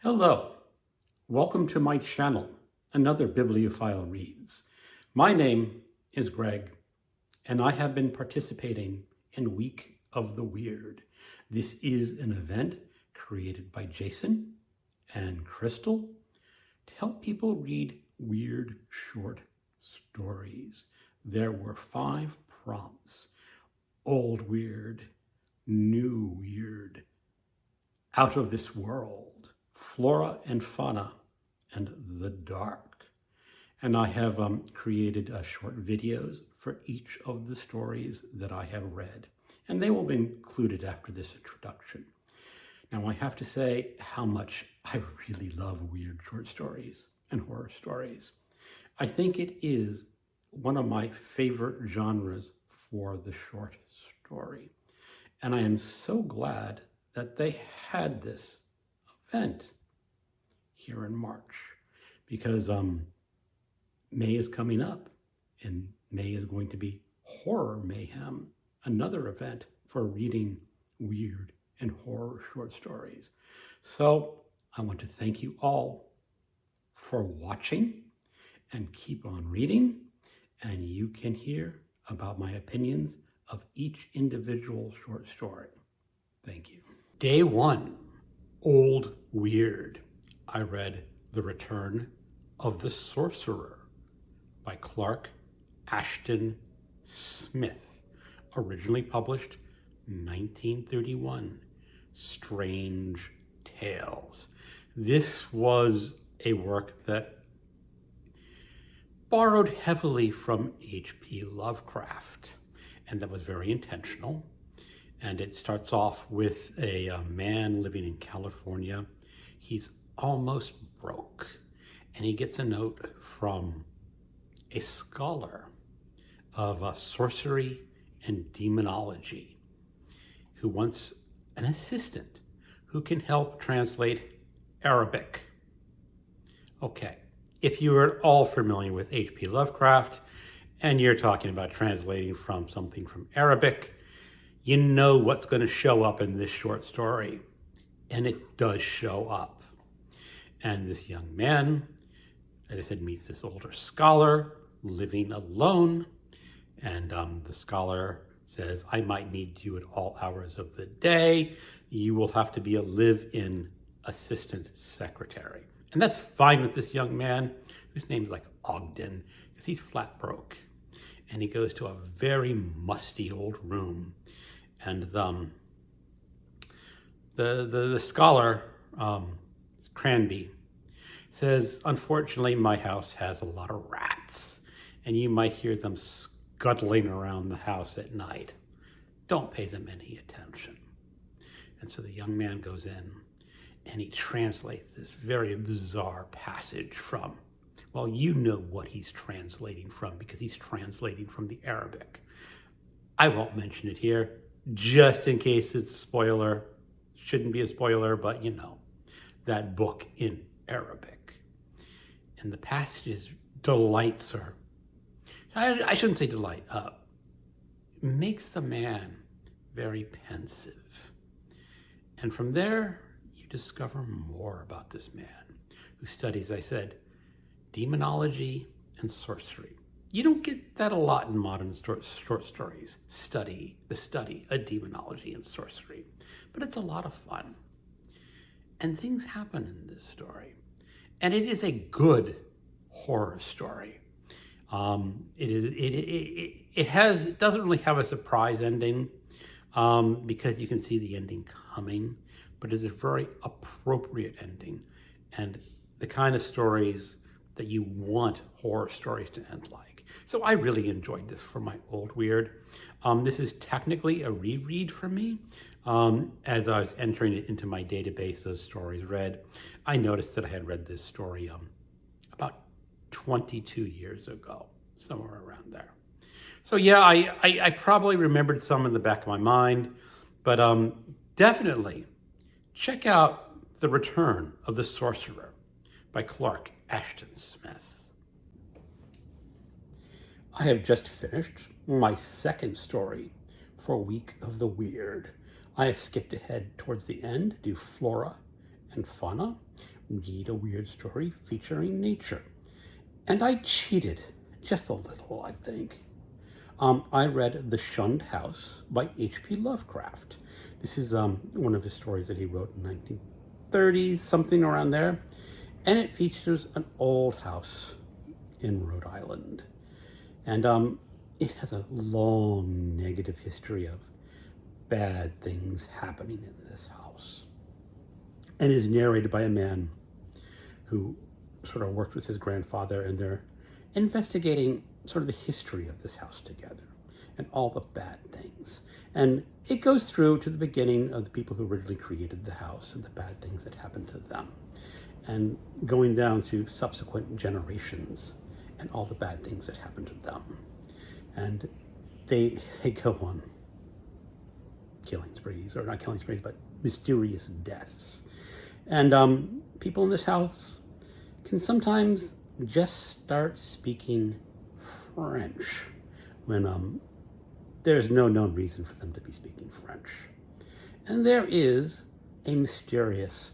Hello, welcome to my channel, Another Bibliophile Reads. My name is Greg, and I have been participating in Week of the Weird. This is an event created by Jason and Crystal to help people read weird short stories. There were 5 prompts: old weird, new weird, out of this world, flora and fauna, and the dark. And I have created short videos for each of the stories that I have read, and they will be included after this introduction. Now, I have to say how much I really love weird short stories and horror stories. I think it is one of my favorite genres for the short story. And I am so glad that they had this event here in March, because May is coming up, and May is going to be Horror Mayhem, another event for reading weird and horror short stories. So I want to thank you all for watching, and keep on reading, and you can hear about my opinions of each individual short story. Thank you. Day 1, Old Weird. I read The Return of the Sorcerer by Clark Ashton Smith, originally published 1931. Strange Tales. This was a work that borrowed heavily from H.P. Lovecraft, and that was very intentional. And it starts off with a man living in California. He's almost broke, and he gets a note from a scholar of sorcery and demonology who wants an assistant who can help translate Arabic. Okay, if you are all familiar with H.P. Lovecraft and you're talking about translating from something from Arabic, you know what's going to show up in this short story, and it does show up. And this young man, as I said, meets this older scholar living alone, and the scholar says, I might need you at all hours of the day. You will have to be a live-in assistant secretary. And that's fine with this young man, whose name's like Ogden, because he's flat broke. And he goes to a very musty old room. And the scholar, Cranby, says, unfortunately, my house has a lot of rats, and you might hear them scuttling around the house at night. Don't pay them any attention. And so the young man goes in, and he translates this very bizarre passage from, well, you know what he's translating from, because he's translating from the Arabic. I won't mention it here, just in case it's a spoiler. Shouldn't be a spoiler, but you know, that book in Arabic. And the passages delights her. I shouldn't say delight, makes the man very pensive. And from there, you discover more about this man who studies, I said, demonology and sorcery. You don't get that a lot in modern short stories, the study of demonology and sorcery, but it's a lot of fun. And things happen in this story. And it is a good horror story. It doesn't really have a surprise ending because you can see the ending coming, but it's a very appropriate ending, and the kind of stories that you want horror stories to end like. So I really enjoyed this for my Old Weird. This is technically a reread for me. As I was entering it into my database of stories read, I noticed that I had read this story about 22 years ago, somewhere around there. So yeah, I probably remembered some in the back of my mind, but definitely check out The Return of the Sorcerer by Clark Ashton Smith. I have just finished my second story for Week of the Weird. I have skipped ahead towards the end to do Flora and Fauna, read a weird story featuring nature. And I cheated just a little, I think. I read The Shunned House by H.P. Lovecraft. This is one of his stories that he wrote in 1930s, something around there. And it features an old house in Rhode Island. And it has a long negative history of bad things happening in this house. And is narrated by a man who sort of worked with his grandfather, and they're investigating sort of the history of this house together and all the bad things. And it goes through to the beginning of the people who originally created the house and the bad things that happened to them, and going down through subsequent generations and all the bad things that happened to them. And they go on killing sprees, or not killing sprees, but mysterious deaths. And people in this house can sometimes just start speaking French when there's no known reason for them to be speaking French. And there is a mysterious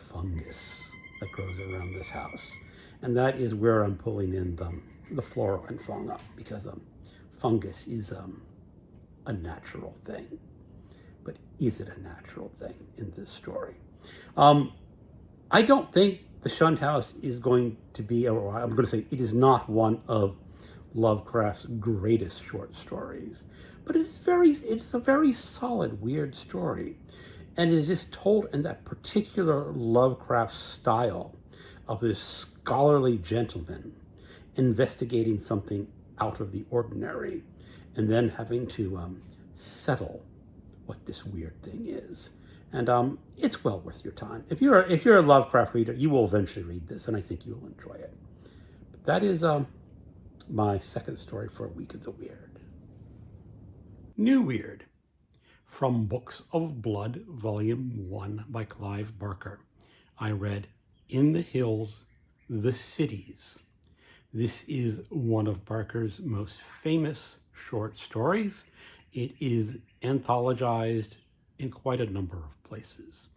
fungus that grows around this house. And that is where I'm pulling in the flora and fauna, because fungus is a natural thing. But is it a natural thing in this story? I don't think The Shunned House is going to be, or I'm going to say it is not one of Lovecraft's greatest short stories, but it's a very solid, weird story. And it is just told in that particular Lovecraft style of this scholarly gentleman investigating something out of the ordinary and then having to settle what this weird thing is. And it's well worth your time. If you're a Lovecraft reader, you will eventually read this, and I think you will enjoy it. But that is my second story for Week of the Weird. New Weird, from Books of Blood, Volume 1 by Clive Barker. I read In the Hills, the Cities. This is one of Barker's most famous short stories. It is anthologized in quite a number of places.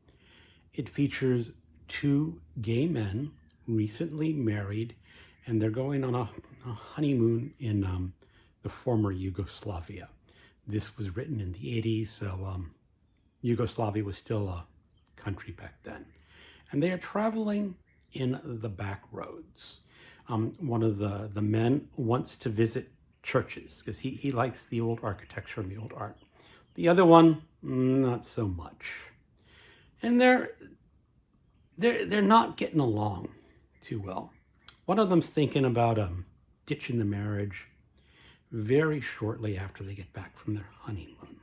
It features two gay men, recently married, and they're going on a honeymoon in the former Yugoslavia. This was written in the 80s, so Yugoslavia was still a country back then. And they are traveling in the back roads. One of the men wants to visit churches because he likes the old architecture and the old art. The other one, not so much. And they're not getting along too well. One of them's thinking about ditching the marriage very shortly after they get back from their honeymoon.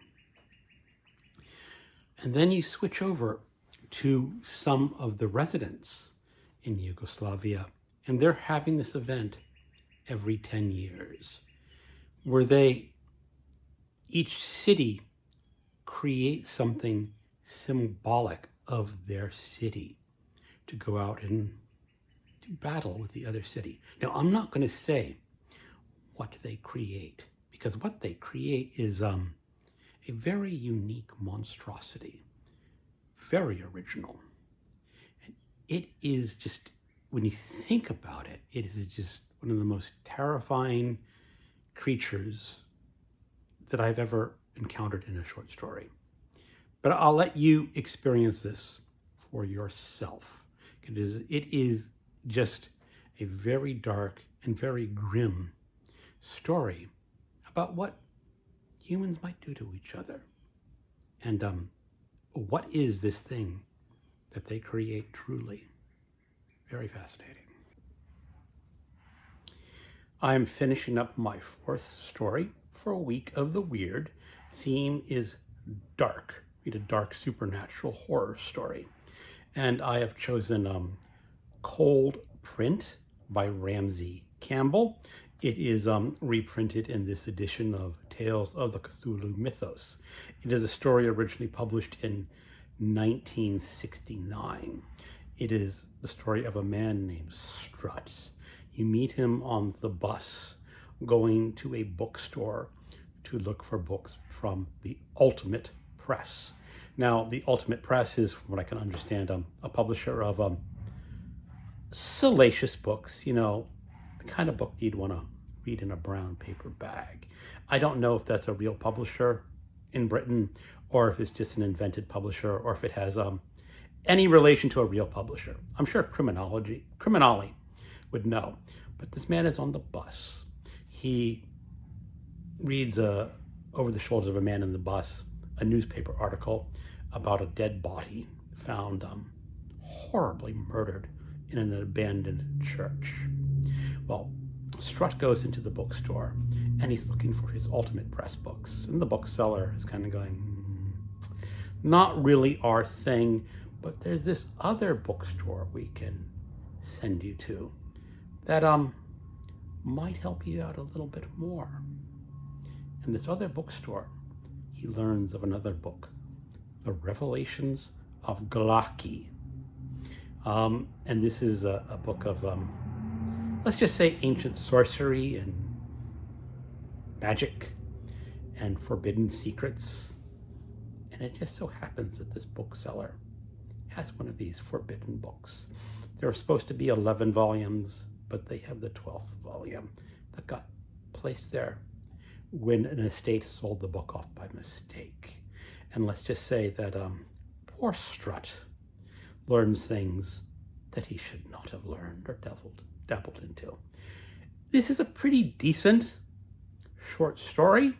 And then you switch over to some of the residents in Yugoslavia, and they're having this event every 10 years where each city create something symbolic of their city to go out and do battle with the other city. Now, I'm not going to say what they create, because what they create is a very unique monstrosity, very original. And it is just, when you think about it, it is just one of the most terrifying creatures that I've ever encountered in a short story. But I'll let you experience this for yourself. It is just a very dark and very grim story about what humans might do to each other. And what is this thing that they create truly? Very fascinating. I'm finishing up my fourth story for a Week of the Weird. Theme is dark. Read a dark supernatural horror story. And I have chosen Cold Print by Ramsey Campbell. It is reprinted in this edition of Tales of the Cthulhu Mythos. It is a story originally published in 1969. It is the story of a man named Strut. You meet him on the bus going to a bookstore to look for books from the Ultimate Press. Now, the Ultimate Press is, from what I can understand, a publisher of salacious books, the kind of book you'd want to read in a brown paper bag. I don't know if that's a real publisher in Britain, or if it's just an invented publisher, or if it has any relation to a real publisher. I'm sure Criminali would know. But this man is on the bus. He reads over the shoulders of a man in the bus a newspaper article about a dead body found horribly murdered in an abandoned church. Well, Strutt goes into the bookstore and he's looking for his Ultimate Press books. And the bookseller is kind of going, not really our thing, but there's this other bookstore we can send you to that might help you out a little bit more. And this other bookstore, he learns of another book, The Revelations of Glaki. And this is a book of, let's just say, ancient sorcery and magic and forbidden secrets. And it just so happens that this bookseller has one of these forbidden books. There are supposed to be 11 volumes, but they have the 12th volume that got placed there when an estate sold the book off by mistake. And let's just say that poor Strutt learns things that he should not have learned or dabbled into. This is a pretty decent short story.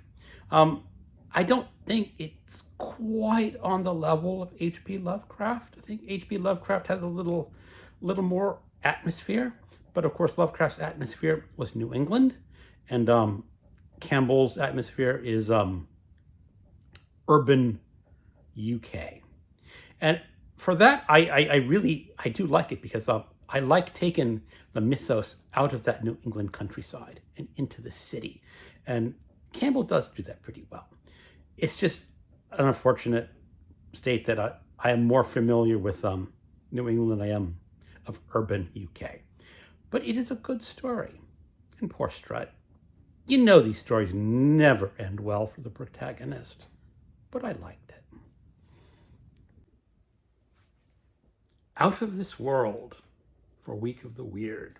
I don't think it's quite on the level of H.P. Lovecraft. I think H.P. Lovecraft has a little more atmosphere, but of course Lovecraft's atmosphere was New England, and Campbell's atmosphere is urban UK. And for that, I do like it, because I like taking the mythos out of that New England countryside and into the city. And Campbell does do that pretty well. It's just an unfortunate state that I am more familiar with New England than I am of urban UK. But it is a good story. And poor Strutt. You know these stories never end well for the protagonist. But I liked it. Out of This World for Week of the Weird.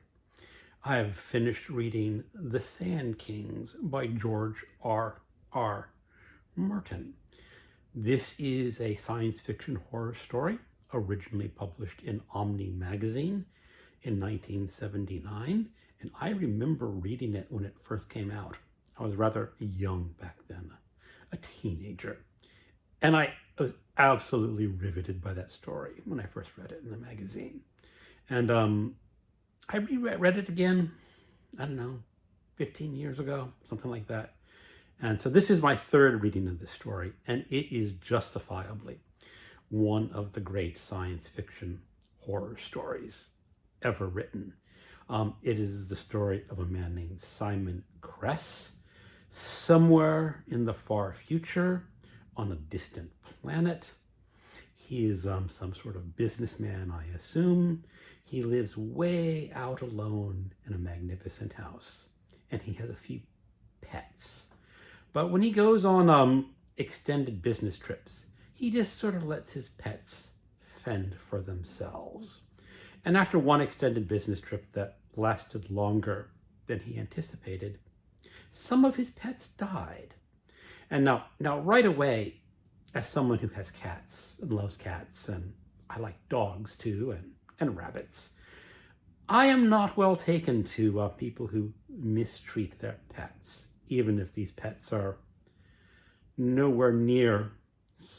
I have finished reading The Sandkings by George R.R. Martin. This is a science fiction horror story originally published in Omni magazine in 1979, and I remember reading it when it first came out. I was rather young back then, a teenager, and I was absolutely riveted by that story when I first read it in the magazine. And I reread it again, I don't know, 15 years ago, something like that. And so this is my third reading of this story, and it is justifiably one of the great science fiction horror stories ever written. It is the story of a man named Simon Kress, somewhere in the far future on a distant planet. He is some sort of businessman, I assume. He lives way out alone in a magnificent house, and he has a few pets. But when he goes on extended business trips, he just sort of lets his pets fend for themselves. And after one extended business trip that lasted longer than he anticipated, some of his pets died. And now right away, as someone who has cats and loves cats, and I like dogs too, and rabbits, I am not well taken to people who mistreat their pets, even if these pets are nowhere near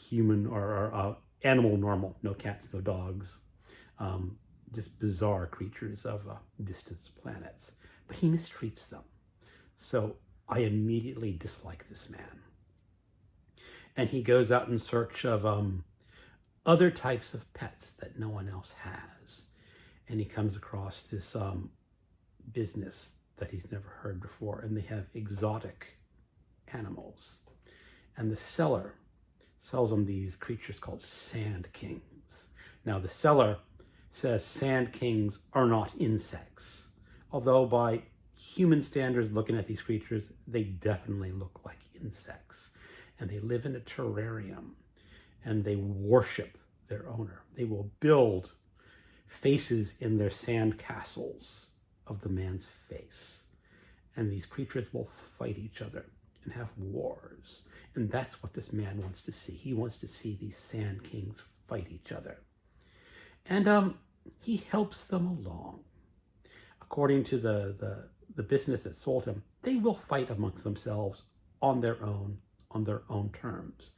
human or animal normal. No cats, no dogs, just bizarre creatures of distant planets. But he mistreats them. So I immediately dislike this man. And he goes out in search of other types of pets that no one else has. And he comes across this business that he's never heard before, and they have exotic animals. And the seller sells him these creatures called Sandkings. Now the seller says Sandkings are not insects, although by human standards, looking at these creatures, they definitely look like insects. And they live in a terrarium, and they worship their owner. They will build faces in their sand castles of the man's face. And these creatures will fight each other and have wars. And that's what this man wants to see. He wants to see these Sand Kings fight each other. And he helps them along. According to the business that sold him, they will fight amongst themselves on their own terms.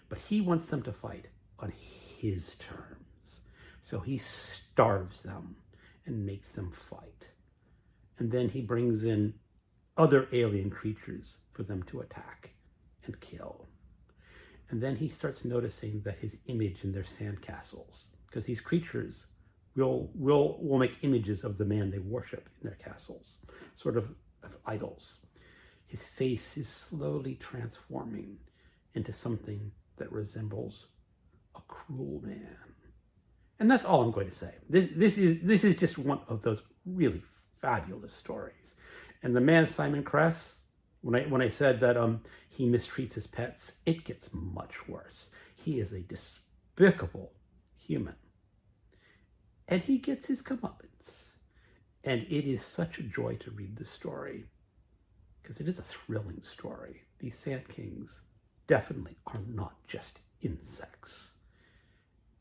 But he wants them to fight on his terms. So he starves them and makes them fight. And then he brings in other alien creatures for them to attack and kill. And then he starts noticing that his image in their sandcastles, because these creatures will make images of the man they worship in their castles, sort of idols. His face is slowly transforming into something that resembles a cruel man. And that's all I'm going to say. This is just one of those really fabulous stories. And the man Simon Kress, when I said that he mistreats his pets, it gets much worse. He is a despicable human. And he gets his comeuppance. And it is such a joy to read the story, because it is a thrilling story. These Sand Kings definitely are not just insects.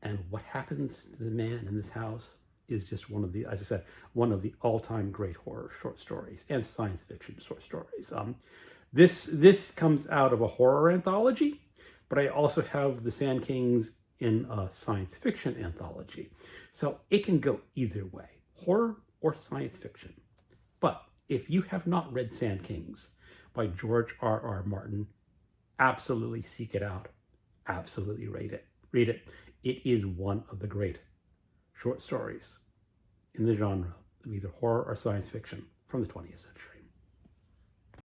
And what happens to the man in this house is just one of the, as I said, one of the all-time great horror short stories and science fiction short stories. This comes out of a horror anthology, but I also have the Sand Kings in a science fiction anthology. So it can go either way, horror or science fiction. But if you have not read Sand Kings by George R.R. Martin, absolutely seek it out. Absolutely read it. It is one of the great short stories in the genre of either horror or science fiction from the 20th century.